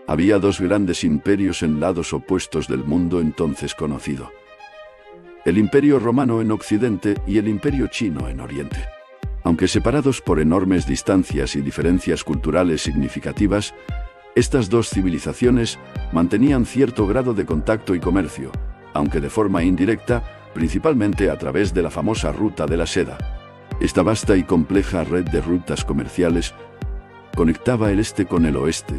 Había dos grandes imperios en lados opuestos del mundo entonces conocido: el Imperio Romano en Occidente y el Imperio Chino en Oriente. Aunque separados por enormes distancias y diferencias culturales significativas, estas dos civilizaciones mantenían cierto grado de contacto y comercio, aunque de forma indirecta, principalmente a través de la famosa Ruta de la Seda. Esta vasta y compleja red de rutas comerciales conectaba el este con el oeste,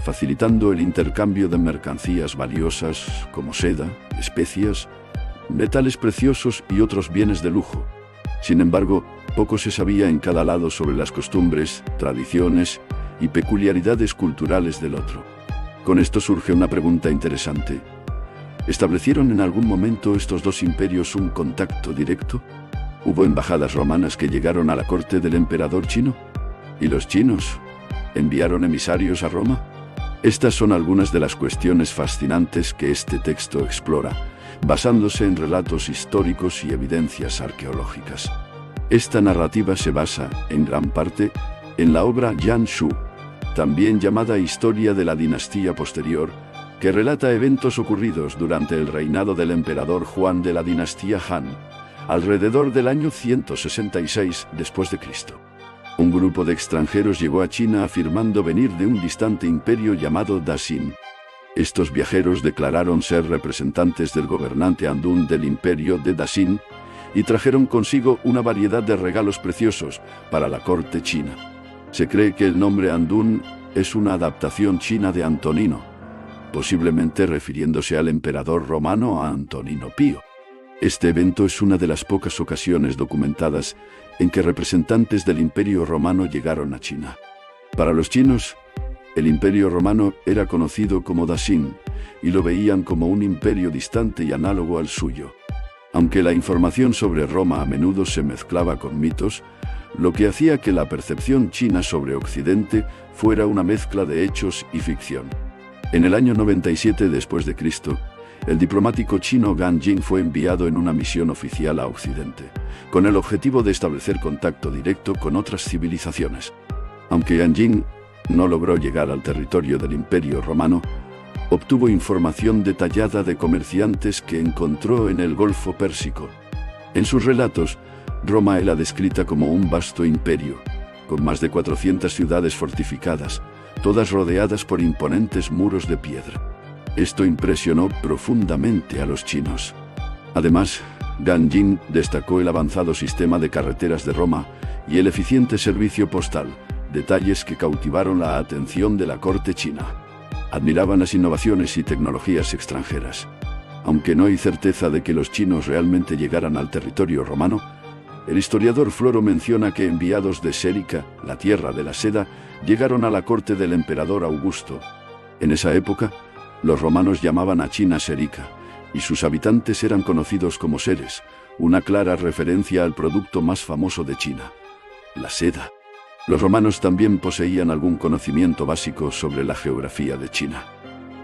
facilitando el intercambio de mercancías valiosas como seda, especias, metales preciosos y otros bienes de lujo. Sin embargo, poco se sabía en cada lado sobre las costumbres, tradiciones y peculiaridades culturales del otro. Con esto surge una pregunta interesante. ¿Establecieron en algún momento estos dos imperios un contacto directo? ¿Hubo embajadas romanas que llegaron a la corte del emperador chino? ¿Y los chinos enviaron emisarios a Roma? Estas son algunas de las cuestiones fascinantes que este texto explora, basándose en relatos históricos y evidencias arqueológicas. Esta narrativa se basa, en gran parte, en la obra Yan Shu, también llamada Historia de la dinastía posterior, que relata eventos ocurridos durante el reinado del emperador Juan de la dinastía Han, alrededor del año 166 después de Cristo. Un grupo de extranjeros llegó a China afirmando venir de un distante imperio llamado Daxin. Estos viajeros declararon ser representantes del gobernante Andún del imperio de Daxin y trajeron consigo una variedad de regalos preciosos para la corte china. Se cree que el nombre Andún es una adaptación china de Antonino, posiblemente refiriéndose al emperador romano Antonino Pío. Este evento es una de las pocas ocasiones documentadas en que representantes del Imperio Romano llegaron a China. Para los chinos, el Imperio Romano era conocido como Daxin y lo veían como un imperio distante y análogo al suyo. Aunque la información sobre Roma a menudo se mezclaba con mitos, lo que hacía que la percepción china sobre Occidente fuera una mezcla de hechos y ficción. En el año 97 después de Cristo, el diplomático chino Gan Jing fue enviado en una misión oficial a Occidente, con el objetivo de establecer contacto directo con otras civilizaciones. Aunque Gan Jing no logró llegar al territorio del Imperio Romano, obtuvo información detallada de comerciantes que encontró en el Golfo Pérsico. En sus relatos, Roma era descrita como un vasto imperio, con más de 400 ciudades fortificadas, todas rodeadas por imponentes muros de piedra. Esto impresionó profundamente a los chinos. Además, Gan Jing destacó el avanzado sistema de carreteras de Roma y el eficiente servicio postal, detalles que cautivaron la atención de la corte china. Admiraban las innovaciones y tecnologías extranjeras. Aunque no hay certeza de que los chinos realmente llegaran al territorio romano, el historiador Floro menciona que enviados de Sérica, la tierra de la seda, llegaron a la corte del emperador Augusto. En esa época, los romanos llamaban a China Sérica, y sus habitantes eran conocidos como seres, una clara referencia al producto más famoso de China, la seda. Los romanos también poseían algún conocimiento básico sobre la geografía de China.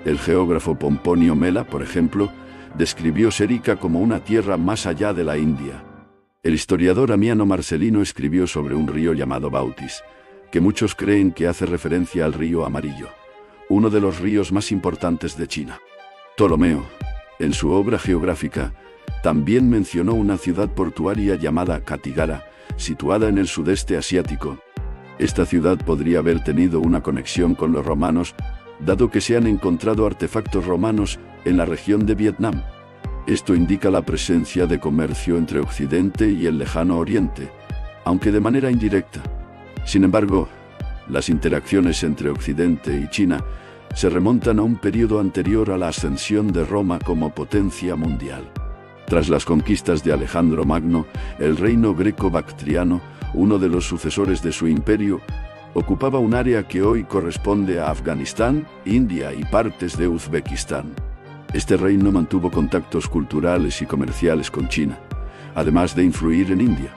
El geógrafo Pomponio Mela, por ejemplo, describió Sérica como una tierra más allá de la India. El historiador Amiano Marcelino escribió sobre un río llamado Bautis, que muchos creen que hace referencia al río Amarillo, uno de los ríos más importantes de China. Ptolomeo, en su obra geográfica, también mencionó una ciudad portuaria llamada Katigara, situada en el sudeste asiático. Esta ciudad podría haber tenido una conexión con los romanos, dado que se han encontrado artefactos romanos en la región de Vietnam. Esto indica la presencia de comercio entre Occidente y el lejano Oriente, aunque de manera indirecta. Sin embargo, las interacciones entre Occidente y China se remontan a un periodo anterior a la ascensión de Roma como potencia mundial. Tras las conquistas de Alejandro Magno, el reino greco-bactriano, uno de los sucesores de su imperio, ocupaba un área que hoy corresponde a Afganistán, India y partes de Uzbekistán. Este reino mantuvo contactos culturales y comerciales con China, además de influir en India.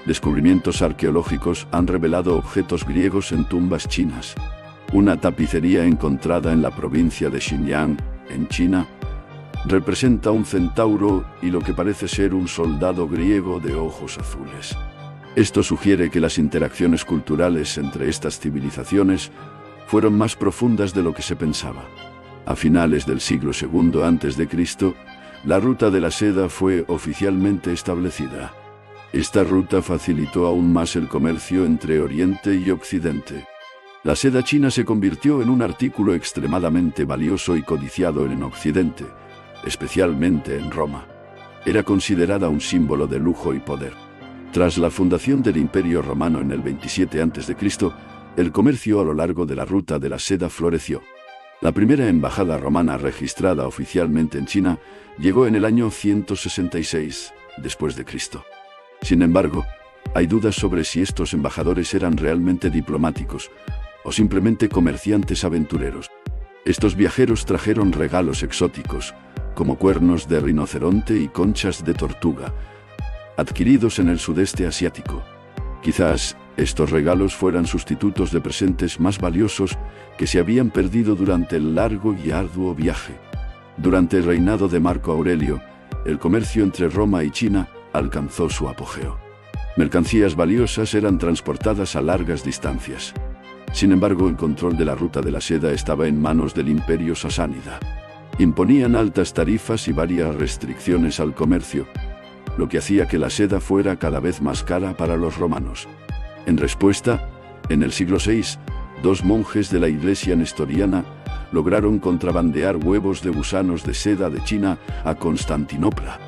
Descubrimientos arqueológicos han revelado objetos griegos en tumbas chinas. Una tapicería encontrada en la provincia de Xinjiang, en China, representa un centauro y lo que parece ser un soldado griego de ojos azules. Esto sugiere que las interacciones culturales entre estas civilizaciones fueron más profundas de lo que se pensaba. A finales del siglo II a.C., la ruta de la seda fue oficialmente establecida. Esta ruta facilitó aún más el comercio entre Oriente y Occidente. La seda china se convirtió en un artículo extremadamente valioso y codiciado en Occidente, especialmente en Roma. Era considerada un símbolo de lujo y poder. Tras la fundación del Imperio Romano en el 27 a.C., el comercio a lo largo de la ruta de la seda floreció. La primera embajada romana registrada oficialmente en China llegó en el año 166 después de Cristo. Sin embargo, hay dudas sobre si estos embajadores eran realmente diplomáticos o simplemente comerciantes aventureros. Estos viajeros trajeron regalos exóticos, como cuernos de rinoceronte y conchas de tortuga, adquiridos en el sudeste asiático. Quizás estos regalos fueran sustitutos de presentes más valiosos que se habían perdido durante el largo y arduo viaje. Durante el reinado de Marco Aurelio, el comercio entre Roma y China alcanzó su apogeo. Mercancías valiosas eran transportadas a largas distancias. Sin embargo, el control de la ruta de la seda estaba en manos del Imperio Sasánida. Imponían altas tarifas y varias restricciones al comercio, lo que hacía que la seda fuera cada vez más cara para los romanos. En respuesta, en el siglo VI, dos monjes de la iglesia nestoriana lograron contrabandear huevos de gusanos de seda de China a Constantinopla.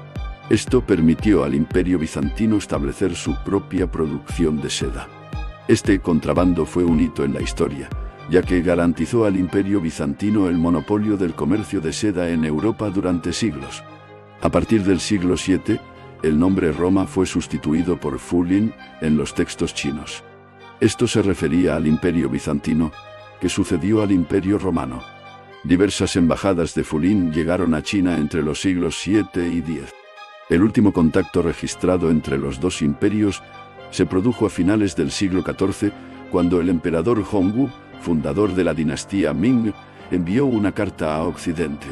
Esto permitió al Imperio Bizantino establecer su propia producción de seda. Este contrabando fue un hito en la historia, ya que garantizó al Imperio Bizantino el monopolio del comercio de seda en Europa durante siglos. A partir del siglo VII, el nombre Roma fue sustituido por Fulin en los textos chinos. Esto se refería al Imperio Bizantino, que sucedió al Imperio Romano. Diversas embajadas de Fulin llegaron a China entre los siglos VII y X. El último contacto registrado entre los dos imperios se produjo a finales del siglo XIV, cuando el emperador Hongwu, fundador de la dinastía Ming, envió una carta a Occidente.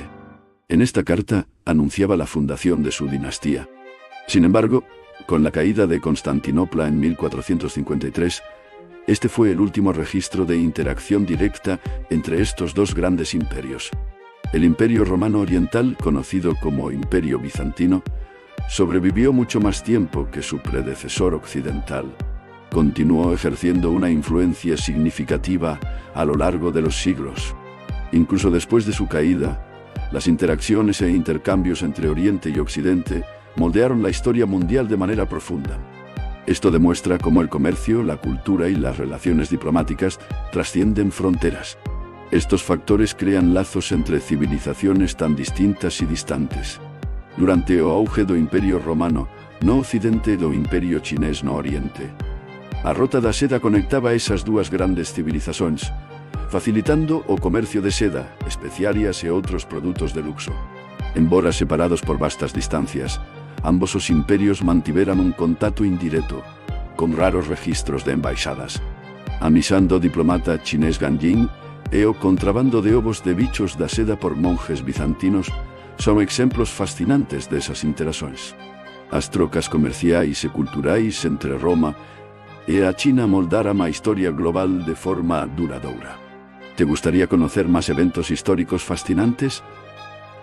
En esta carta anunciaba la fundación de su dinastía. Sin embargo, con la caída de Constantinopla en 1453, este fue el último registro de interacción directa entre estos dos grandes imperios. El Imperio Romano Oriental, conocido como Imperio Bizantino, sobrevivió mucho más tiempo que su predecesor occidental. Continuó ejerciendo una influencia significativa a lo largo de los siglos. Incluso después de su caída, las interacciones e intercambios entre Oriente y Occidente moldearon la historia mundial de manera profunda. Esto demuestra cómo el comercio, la cultura y las relaciones diplomáticas trascienden fronteras. Estos factores crean lazos entre civilizaciones tan distintas y distantes. Durante o auge do Imperio Romano, no Occidente do Imperio Chinés no Oriente. A rota da seda conectaba esas dúas grandes civilizacións, facilitando o comercio de seda, especiarias e outros produtos de luxo. Embora separados por vastas distancias, ambos os imperios mantiveran un contacto indirecto, con raros registros de embaixadas. A misión do diplomata chinés Gan Ying e o contrabando de ovos de bichos da seda por monjes bizantinos son exemplos fascinantes desas interações. As trocas comerciais e culturais entre Roma e a China moldaram a historia global de forma duradoura. ¿Te gustaría conocer más eventos históricos fascinantes?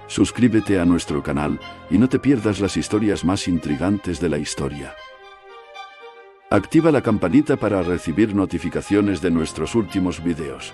Suscríbete a nuestro canal y no te pierdas las historias más intrigantes de la historia. Activa la campanita para recibir notificaciones de nuestros últimos videos.